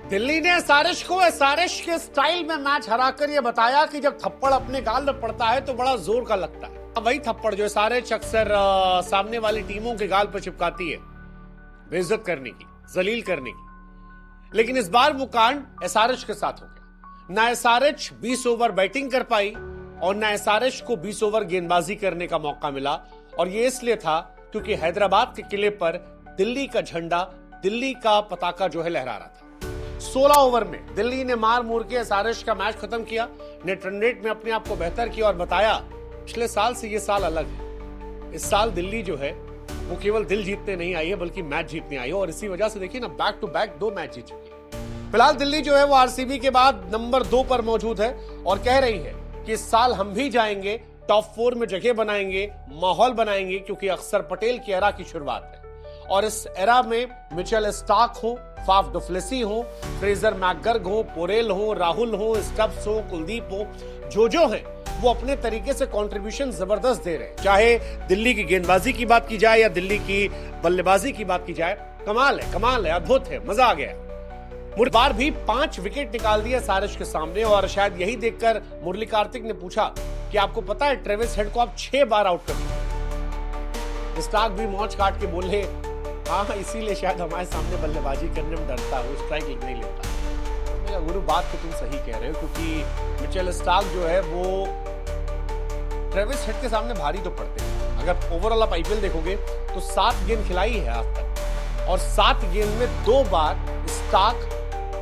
दिल्ली ने एसआरएच के स्टाइल में मैच हराकर यह बताया कि जब थप्पड़ अपने गाल में पड़ता है तो बड़ा जोर का लगता है। वही थप्पड़ जो एसआरएच अक्सर सामने वाली टीमों के गाल पर चिपकाती है, बेइज्जत करने की, जलील करने की। लेकिन इस बार वो कांड एसआरएच के साथ हो गया। ना एसआरएच 20 ओवर बैटिंग कर पाई और ना एसआरएच को 20 ओवर गेंदबाजी करने का मौका मिला। और ये इसलिए था क्योंकि हैदराबाद के किले पर दिल्ली का झंडा, दिल्ली का पताका जो है लहरा रहा था। 16 ओवर में दिल्ली ने मार मूर के एसआरएच का मैच खत्म किया, नेट रन रेट में अपने आप को बेहतर किया और बताया पिछले साल से ये साल अलग है। इस साल दिल्ली जो है वो केवल दिल जीतने नहीं आई है बल्कि मैच जीतने आई है। और इसी वजह से देखिए ना, बैक टू बैक 2 मैच जीत चुकी है। फिलहाल दिल्ली जो है वो आरसीबी के बाद नंबर 2 पर मौजूद है और कह रही है कि इस साल हम भी जाएंगे, टॉप 4 में जगह बनाएंगे, माहौल बनाएंगे, क्योंकि अक्षर पटेल की एरा की शुरुआत है। और इस एरा में मिचेल स्टार्क हो, फाफ डु प्लेसी हो, फ्रेजर मैकगर्ग हो, पोरेल हो, राहुल हो, स्टब्स हो, कुलदीप हो, जो है वो अपने तरीके से कंट्रीब्यूशन जबरदस्त दे रहे हैं। चाहे दिल्ली की गेंदबाजी की बात की जाए या दिल्ली की बल्लेबाजी की बात की जाए, कमाल है, अद्भुत है, मजा आ गया। बार भी 5 विकेट निकाल दिया एसआरएच के सामने। और शायद यही देखकर मुरली कार्तिक ने पूछा कि आपको पता है ट्रेविस हेड को आप 6 बार आउट कर चुके। स्टार्क भी मौज काट के बोले, हाँ इसीलिए शायद हमारे सामने बल्लेबाजी करने में डरता है, वो स्ट्राइक नहीं लेता। मेरा गुरु, बात तो तुम सही कह रहे हो, क्योंकि मिचेल स्टार्क जो है वो ट्रेविस हेड के सामने भारी तो पड़ते हैं। अगर ओवरऑल आप आईपीएल देखोगे तो 7 गेंद खिलाई है आज तक और 7 गेंद में 2 बार स्टार्क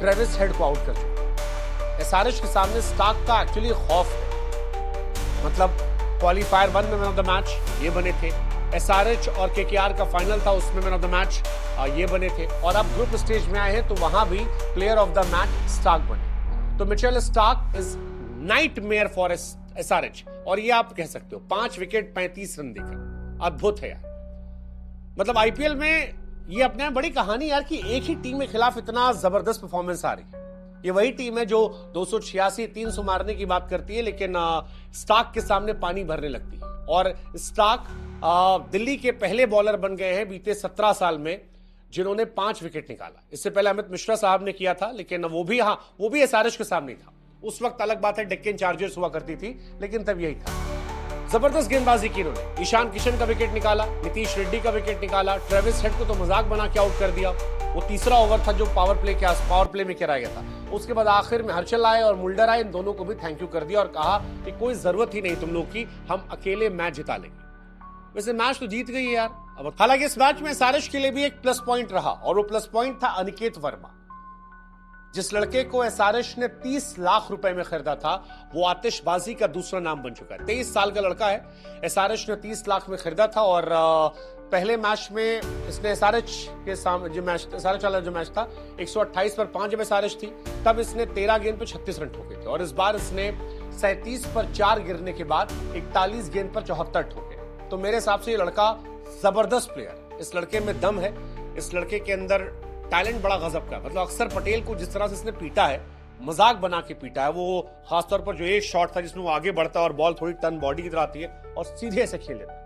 ट्रेविस हेड को आउट कर चुके। एसआरएच के सामने स्टार्क का एक्चुअली खौफ है। मतलब क्वालिफायर 1 में मैन ऑफ द मैच ये बने थे, एसआरएच और केकेआर का फाइनल था उसमें मैन ऑफ द मैच ये बने थे, और अब ग्रुप स्टेज में आए हैं तो वहां भी player of the match Starc बने। तो Mitchell Starc is nightmare for SRH. और ये आप कह सकते हो 5 विकेट 35 रन देकर, अद्भुत है यार। मतलब आईपीएल में ये अपने में बड़ी कहानी यार कि एक ही टीम के खिलाफ इतना जबरदस्त परफॉर्मेंस आ रही है। ये वही टीम है जो 286 300 मारने की बात करती है, लेकिन स्टार्क के सामने पानी भरने लगती है। और स्टार्क दिल्ली के पहले बॉलर बन गए हैं बीते 17 साल में जिन्होंने 5 विकेट निकाला। इससे पहले अमित मिश्रा साहब ने किया था, लेकिन वो भी एसआरएच के सामने था। उस वक्त अलग बात है, डेक्कन चार्जर्स हुआ करती थी, लेकिन तब यही था। जबरदस्त गेंदबाजी की इन्होंने। ईशान किशन का विकेट निकाला, नीतीश रेड्डी का विकेट निकाला, ट्रेविस हेड को तो मजाक बना के आउट कर दिया। वो तीसरा ओवर था जो पावर प्ले में कराया गया था। उसके बाद आखिर में हर्षल आए और मुल्डर आए, इन दोनों को भी थैंक यू कर दिया और कहा कि कोई जरूरत ही नहीं तुम लोग की, हम अकेले मैच जिता लेंगे। वैसे मैच तो जीत गई है यार। अब हालांकि इस मैच में एसआरएच के लिए भी एक प्लस पॉइंट रहा, और वो प्लस पॉइंट था अनिकेत वर्मा। जिस लड़के को एसआरएच ने 30 लाख रुपए में खरीदा था, वो आतिशबाजी का दूसरा नाम बन चुका है। 23 साल का लड़का है, एसआरएच ने 30 लाख में खरीदा था। और पहले मैच में इसने एसआरएच के सामने एसआरएच वाला जो मैच था 128 पर 5 जब एसआरएच थी, तब इसने 13 गेंद पर 36 रन ठोके थे। और इस बार इसने 37 पर 4 गिरने के बाद 41 गेंद पर 74 ठोके। तो मेरे हिसाब से ये लड़का जबरदस्त प्लेयर, इस लड़के में दम है, इस लड़के के अंदर टैलेंट बड़ा गजब का। मतलब अक्षर पटेल को जिस तरह से इसने पीटा है, मजाक बना के पीटा है, वो खासतौर पर जो एक शॉट था जिसमें वो आगे बढ़ता है और बॉल थोड़ी टर्न बॉडी की तरह आती है और सीधे ऐसे खेल लेता है।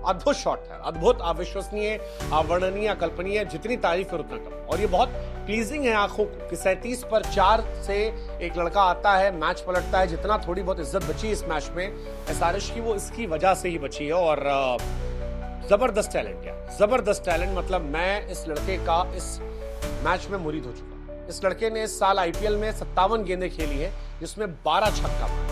अद्भुत शॉट है, अद्भुत, अविश्वसनीय, अवर्णनीय, अकल्पनीय, जितनी तारीफ करो उतना कम। और ये बहुत प्लीजिंग है आंखों को कि 37 पर 4 से एक लड़का आता है, मैच पलटता है। जितना थोड़ी बहुत इज्जत बची इस मैच में एसआरएच की, वो इसकी वजह से ही बची है। और जबरदस्त टैलेंट है, जबरदस्त टैलेंट। मतलब मैं इस लड़के का इस मैच में मुरीद हो चुका हूं। इस लड़के ने इस साल आईपीएल में 57 गेंदें खेली है, जिसमें 12 छक्का मारा।